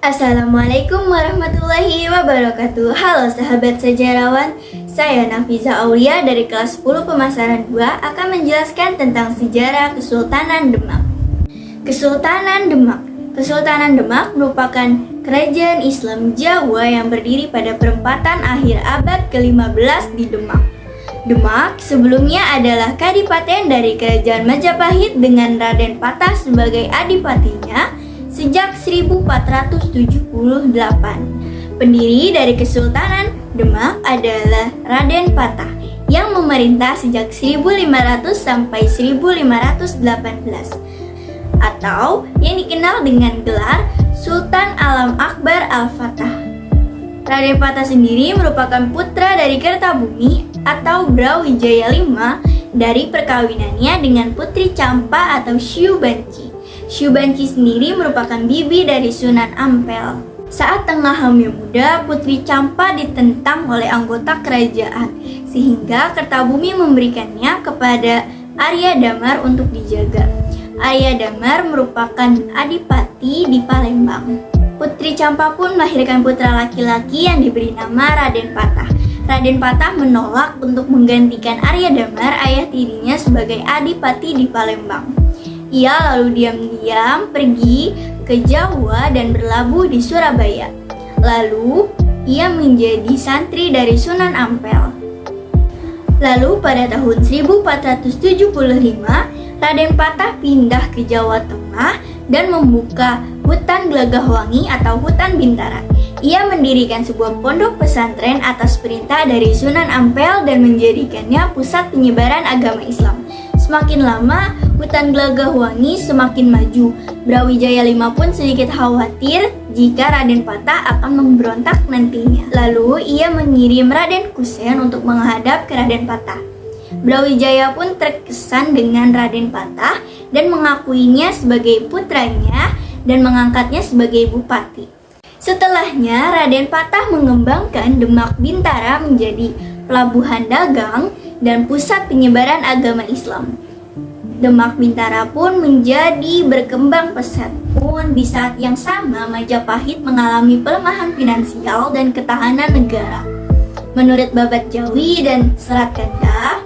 Assalamualaikum warahmatullahi wabarakatuh. Halo sahabat sejarawan, saya Nafiza Aulia dari kelas 10 Pemasaran 2 akan menjelaskan tentang sejarah Kesultanan Demak. Kesultanan Demak merupakan kerajaan Islam Jawa yang berdiri pada perempatan akhir abad ke-15 di Demak. Demak sebelumnya adalah kadipaten dari Kerajaan Majapahit dengan Raden Patah sebagai adipatinya sejak 1478. Pendiri dari Kesultanan Demak adalah Raden Patah yang memerintah sejak 1500 sampai 1518 atau yang dikenal dengan gelar Sultan Alam Akbar Al-Fatah. Raden Patah sendiri merupakan putra dari Kertabumi atau Brawijaya V dari perkawinannya dengan Putri Campa atau Syubanci. Syubanci sendiri merupakan bibi dari Sunan Ampel. Saat tengah hamil muda, Putri Campa ditentang oleh anggota kerajaan, sehingga Kertabumi memberikannya kepada Arya Damar untuk dijaga. Arya Damar merupakan adipati di Palembang. Putri Campa pun melahirkan putra laki-laki yang diberi nama Raden Patah. Raden Patah menolak untuk menggantikan Arya Damar, ayah tirinya, sebagai adipati di Palembang. Ia lalu diam-diam pergi ke Jawa dan berlabuh di Surabaya. Lalu, ia menjadi santri dari Sunan Ampel. Lalu pada tahun 1475, Raden Patah pindah ke Jawa Tengah dan membuka hutan Gelagahwangi atau hutan Bintara. Ia mendirikan sebuah pondok pesantren atas perintah dari Sunan Ampel dan menjadikannya pusat penyebaran agama Islam. Semakin lama, hutan Gelagahwangi semakin maju. Brawijaya V pun sedikit khawatir jika Raden Patah akan memberontak nantinya. Lalu ia mengirim Raden Kusen untuk menghadap ke Raden Patah. Brawijaya pun terkesan dengan Raden Patah dan mengakuinya sebagai putranya dan mengangkatnya sebagai bupati. Setelahnya, Raden Patah mengembangkan Demak Bintara menjadi pelabuhan dagang dan pusat penyebaran agama Islam. Demak Bintara pun menjadi berkembang pesat. Pun di saat yang sama, Majapahit mengalami pelemahan finansial dan ketahanan negara. Menurut Babat Jawi dan Serat Kanda,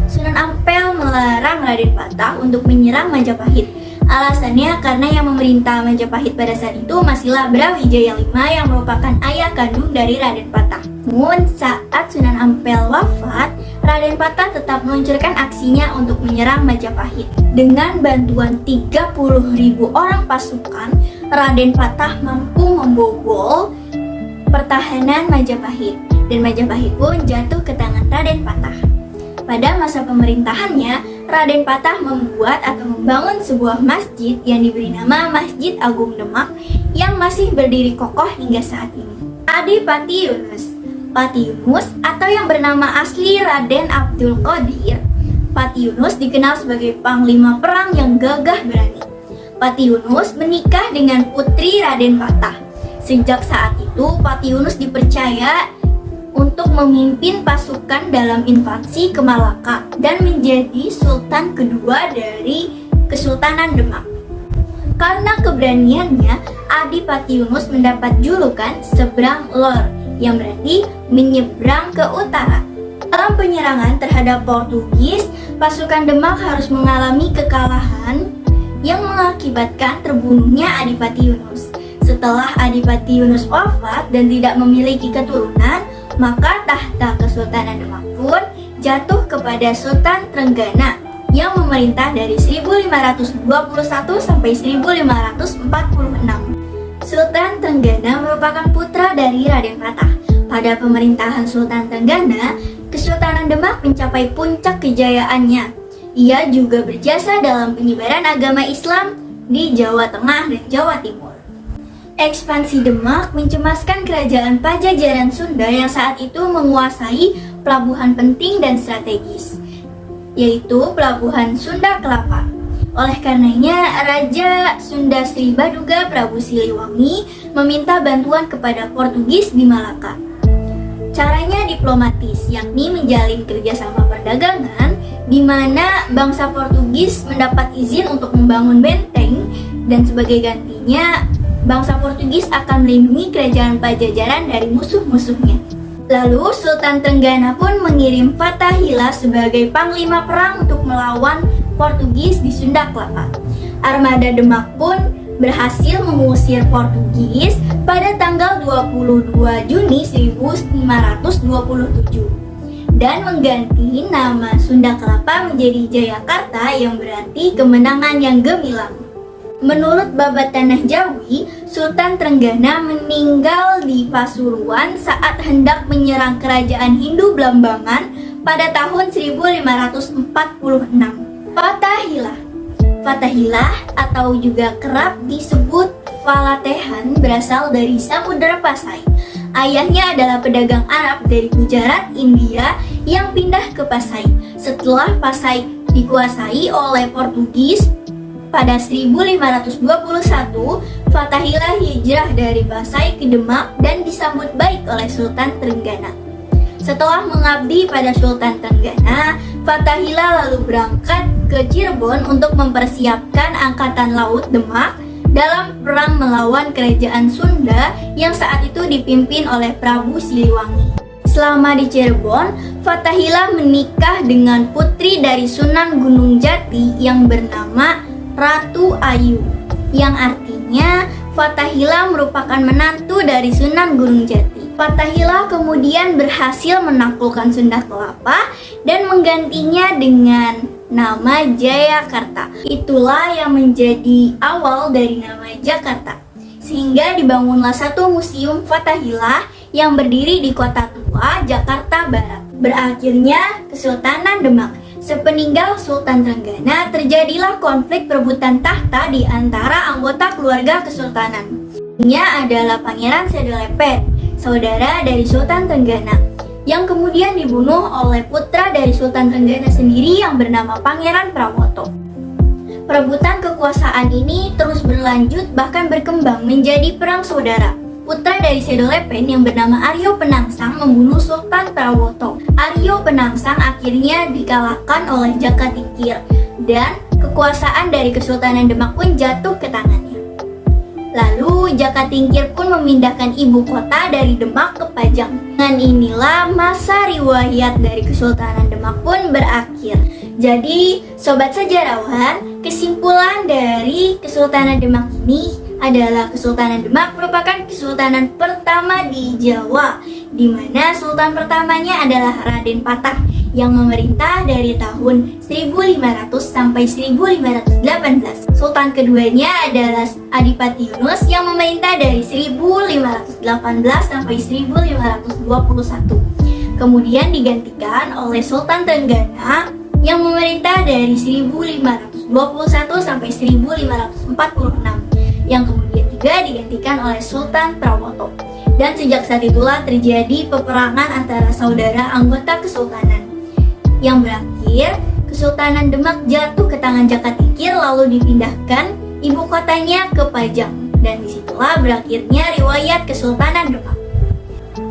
Sunan Ampel melarang Raden Patah untuk menyerang Majapahit. Alasannya karena yang memerintah Majapahit pada saat itu masihlah Brawijaya V yang merupakan ayah kandung dari Raden Patah. Namun saat Sunan Ampel wafat, Raden Patah tetap meluncurkan aksinya untuk menyerang Majapahit. Dengan bantuan 30.000 orang pasukan, Raden Patah mampu membobol pertahanan Majapahit dan Majapahit pun jatuh ke tangan Raden Patah. Pada masa pemerintahannya, Raden Patah membuat atau membangun sebuah masjid yang diberi nama Masjid Agung Demak yang masih berdiri kokoh hingga saat ini. Adipati Yunus. Pati Yunus atau yang bernama asli Raden Abdul Qadir. Pati Yunus dikenal sebagai panglima perang yang gagah berani. Pati Yunus menikah dengan putri Raden Patah. Sejak saat itu, Pati Yunus dipercaya untuk memimpin pasukan dalam invasi ke Malaka dan menjadi sultan kedua dari Kesultanan Demak. Karena keberaniannya, Adipati Yunus mendapat julukan Seberang Lor, yang berarti menyeberang ke utara. Dalam penyerangan terhadap Portugis, pasukan Demak harus mengalami kekalahan yang mengakibatkan terbunuhnya Adipati Yunus. Setelah Adipati Yunus wafat dan tidak memiliki keturunan, maka tahta Kesultanan Demak pun jatuh kepada Sultan Trenggana yang memerintah dari 1521 sampai 1546. Sultan Trenggana merupakan putra dari Raden Patah. Pada pemerintahan Sultan Trenggana, Kesultanan Demak mencapai puncak kejayaannya. Ia juga berjasa dalam penyebaran agama Islam di Jawa Tengah dan Jawa Timur. Ekspansi Demak mencemaskan kerajaan Pajajaran Sunda yang saat itu menguasai pelabuhan penting dan strategis, yaitu Pelabuhan Sunda Kelapa. Oleh karenanya, Raja Sunda Sri Baduga Prabu Siliwangi meminta bantuan kepada Portugis di Malaka. Caranya diplomatis, yakni menjalin kerjasama perdagangan di mana bangsa Portugis mendapat izin untuk membangun benteng dan sebagai gantinya bangsa Portugis akan melindungi kerajaan Pajajaran dari musuh-musuhnya. Lalu Sultan Trenggana pun mengirim Fathahillah sebagai panglima perang untuk melawan Portugis di Sunda Kelapa. Armada Demak pun berhasil mengusir Portugis pada tanggal 22 Juni 1527 dan mengganti nama Sunda Kelapa menjadi Jayakarta yang berarti kemenangan yang gemilang. Menurut Babat Tanah Jawi, Sultan Trenggana meninggal di Pasuruan saat hendak menyerang kerajaan Hindu Blambangan pada tahun 1546. Fathahillah atau juga kerap disebut Falatehan berasal dari Samudra Pasai. Ayahnya adalah pedagang Arab dari Gujarat, India yang pindah ke Pasai. Setelah Pasai dikuasai oleh Portugis, pada 1521, Fathahillah hijrah dari Pasai ke Demak dan disambut baik oleh Sultan Trenggana. Setelah mengabdi pada Sultan Trenggana, Fathahillah lalu berangkat ke Cirebon untuk mempersiapkan Angkatan Laut Demak dalam perang melawan kerajaan Sunda yang saat itu dipimpin oleh Prabu Siliwangi. Selama di Cirebon, Fathahillah menikah dengan putri dari Sunan Gunung Jati yang bernama Ratu Ayu, yang artinya Fathahillah merupakan menantu dari Sunan Gunung Jati. Fathahillah kemudian berhasil menaklukkan Sunda Kelapa dan menggantinya dengan nama Jayakarta. Itulah yang menjadi awal dari nama Jakarta. Sehingga dibangunlah satu museum Fathahillah yang berdiri di Kota Tua, Jakarta Barat. Berakhirnya Kesultanan Demak. Sepeninggal Sultan Trenggana, terjadilah konflik perebutan tahta di antara anggota keluarga kesultanan. Ini adalah Pangeran Sedelepet, saudara dari Sultan Trenggana, yang kemudian dibunuh oleh putra dari Sultan Trenggana sendiri yang bernama Pangeran Prawoto. Perebutan kekuasaan ini terus berlanjut bahkan berkembang menjadi perang saudara. Putra dari Sedelepet yang bernama Aryo Penangsang membunuh Sultan Prawoto. Aryo Penangsang akhirnya dikalahkan oleh Jaka Tingkir dan kekuasaan dari Kesultanan Demak pun jatuh ke tangannya. Lalu Jaka Tingkir pun memindahkan ibu kota dari Demak ke Pajang. Dengan inilah masa riwayat dari Kesultanan Demak pun berakhir. Jadi, sobat sejarawan, kesimpulan dari Kesultanan Demak ini adalah Kesultanan Demak merupakan kesultanan pertama di Jawa, di mana sultan pertamanya adalah Raden Patah yang memerintah dari tahun 1500 sampai 1518. Sultan keduanya adalah Adipati Yunus yang memerintah dari 1518 sampai 1521. Kemudian digantikan oleh Sultan Trenggana yang memerintah dari 1521 sampai 1546. Yang kemudian juga digantikan oleh Sultan Prawoto. Dan sejak saat itulah terjadi peperangan antara saudara anggota kesultanan, yang berakhir Kesultanan Demak jatuh ke tangan Jaka Tingkir lalu dipindahkan ibu kotanya ke Pajang. Dan disitulah berakhirnya riwayat Kesultanan Demak.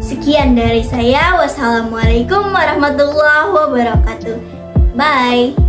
Sekian dari saya. Wassalamualaikum warahmatullahi wabarakatuh. Bye.